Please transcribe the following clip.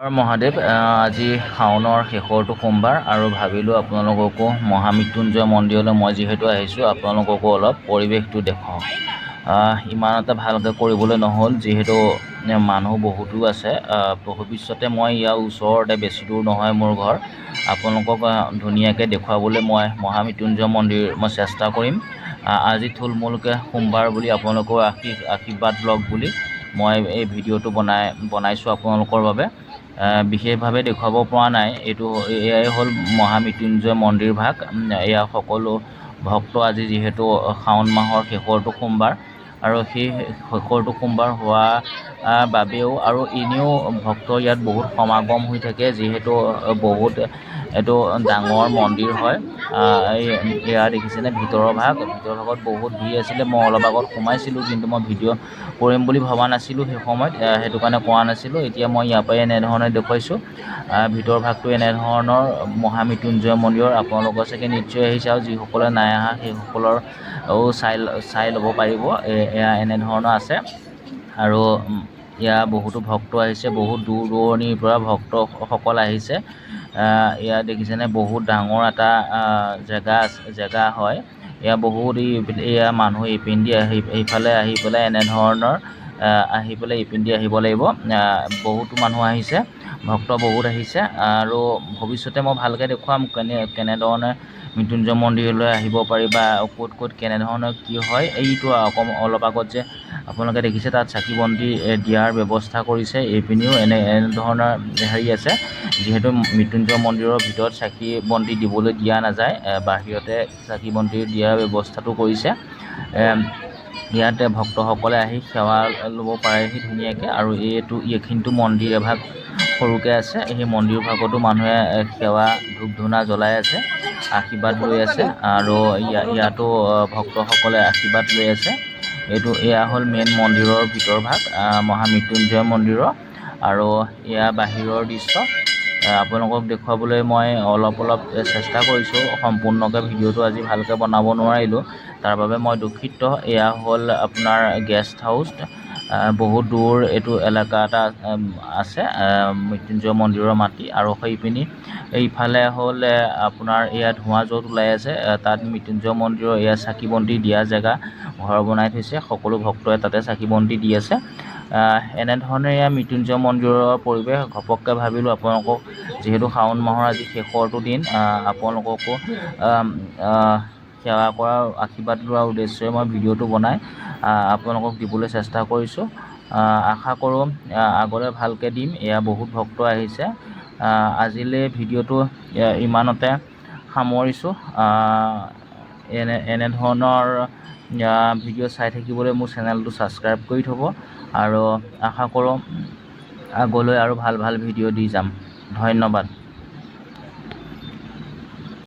আৰু মহাদেৱ আজি শাওনৰ শেষৰটো সোমবাৰ আৰু ভাবিলোঁ আপোনালোককো মহামৃত্যুঞ্জয় মন্দিৰলৈ মই যিহেতু আহিছোঁ আপোনালোককো অলপ পৰিৱেশটো দেখাওঁ। ইমান এটা ভালকৈ কৰিবলৈ নহ'ল যিহেতু মানুহ বহুতো আছে। ভৱিষ্যতে মই ইয়াৰ ওচৰতে বেছি দূৰ নহয় মোৰ ঘৰ, আপোনালোকক ধুনীয়াকৈ দেখুৱাবলৈ মই মহামৃত্যুঞ্জয় মন্দিৰ মই চেষ্টা কৰিম। আজি থুলমূলকৈ সোমবাৰ বুলি আপোনালোকৰ আশীৰ্বাদ লওক বুলি মই এই ভিডিঅ'টো বনাইছোঁ আপোনালোকৰ বাবে। বিশেষভাৱে দেখুৱাব পৰা নাই। এয়াই হ'ল মহামৃত্যুঞ্জয় মন্দিৰ ভাগ। এয়া সকলো ভক্ত আজি যিহেতু শাওণ মাহৰ শেষৰটো সোমবাৰ আৰু সেই শেষৰটো সোমবাৰ হোৱা বাবেও আৰু এনেও ভক্ত ইয়াত বহুত সমাগম হৈ থাকে যিহেতু বহুত এইটো ডাঙৰ মন্দিৰ হয়। এয়া দেখিছেনে ভিতৰৰ ভাগত বহুত ভিৰ আছিলে। মই অলপ আগত সোমাইছিলোঁ কিন্তু মই ভিডিঅ' কৰিম বুলি ভবা নাছিলোঁ সেই সময়ত, সেইটো কাৰণে কৰা নাছিলোঁ। এতিয়া মই ইয়াৰ পৰাই এনেধৰণে দেখুৱাইছোঁ। ভিতৰ ভাগটো এনেধৰণৰ মহামৃত্যুঞ্জয় মন্দিৰৰ আপোনালোকৰ চাগে নিশ্চয় আহিছে আৰু যিসকলে নাই অহা সেইসকলৰ চাই ল'ব পাৰিব। এয়া এনেধৰণৰ আছে আৰু ইয়াৰ বহুতো ভক্ত আহিছে, বহুত দূৰ দূৰণিৰ পৰা ভক্তসকল আহিছে। এয়া দেখিছেনে বহুত ডাঙৰ এটা জেগা হয়। এয়া বহুত এয়া মানুহ ইপিনেদি এইফালে আহি পেলাই এনেধৰণৰ আহি পেলাই ইপিনেদি আহিব লাগিব। বহুতো মানুহ আহিছে, ভক্ত বহুত আহিছে আৰু ভৱিষ্যতে মই ভালকৈ দেখুৱাম কেনেধৰণে মৃত্যুঞ্জয় মন্দিৰলৈ আহিব পাৰি বা ক'ত কেনেধৰণৰ কি হয়। এইটো অলপ আগত যে আপোনালোকে দেখিছে তাত চাকি বন্তি দিয়াৰ ব্যৱস্থা কৰিছে। এইপিনেও এনেধৰণৰ হেৰি আছে, যিহেতু মৃত্যুঞ্জয় মন্দিৰৰ ভিতৰত চাকি বন্তি দিবলৈ দিয়া নাযায়, বাহিৰতে চাকি বন্তি দিয়াৰ ব্যৱস্থাটো কৰিছে। ইয়াতে ভক্তসকলে আহি সেৱা ল'ব পাৰেহি ধুনীয়াকৈ। আৰু এইখিনিতো মন্দিৰ এভাগ সৰুকৈ আছে, সেই মন্দিৰ ভাগতো মানুহে সেৱা ধূপ ধূনা জ্বলাই আছে, আশীৰ্বাদ লৈ আছে আৰু ইয়াতো ভক্তসকলে আশীৰ্বাদ লৈ আছে। এয়া হ'ল মেইন মন্দিৰৰ ভিতৰ ভাগ মহামৃত্যুঞ্জয় মন্দিৰৰ আৰু এয়া বাহিৰৰ দৃশ্য। আপোনালোকক দেখুৱাবলৈ মই অলপ চেষ্টা কৰিছোঁ। সম্পূৰ্ণকৈ ভিডিঅ'টো আজি ভালকৈ বনাব নোৱাৰিলোঁ, তাৰ বাবে মই দুঃখিত। এয়া হ'ল আপোনাৰ গেষ্ট হাউচ। বহুত দূৰ এইটো এলেকা এটা আছে মৃত্যুঞ্জয় মন্দিৰৰ মাটি আৰু সেইপিনি এইফালে হ'ল আপোনাৰ এয়া ধোঁৱা য'ত ওলাই আছে তাত মৃত্যুঞ্জয় মন্দিৰৰ এয়া চাকি বন্তি দিয়া জেগা ঘৰ বনাই থৈছে। সকলো ভক্তই তাতে চাকি বন্তি দি আছে। এনেধৰণে এয়া মৃত্যুঞ্জয় মন্দিৰৰ পৰিৱেশ। ঘপককৈ ভাবিলোঁ আপোনালোকক যিহেতু শাওণ মাহৰ আজি শেষৰটো দিন, আপোনালোককো সেৱা কৰাৰ আশীৰ্বাদ লোৱাৰ উদ্দেশ্যে মই ভিডিঅ'টো বনাই আপোনালোকক দিবলৈ চেষ্টা কৰিছোঁ। আশা কৰোঁ আগলৈ ভালকৈ দিম। এয়া বহুত ভক্ত আহিছে। আজিলৈ ভিডিঅ'টো ইমানতে সামৰিছোঁ। এনেধৰণৰ ভিডিঅ' চাই থাকিবলৈ মোৰ চেনেলটো ছাবস্ক্ৰাইব কৰি থ'ব আৰু আশা কৰোঁ আগলৈ আৰু ভাল ভিডিঅ' দি যাম। ধন্যবাদ।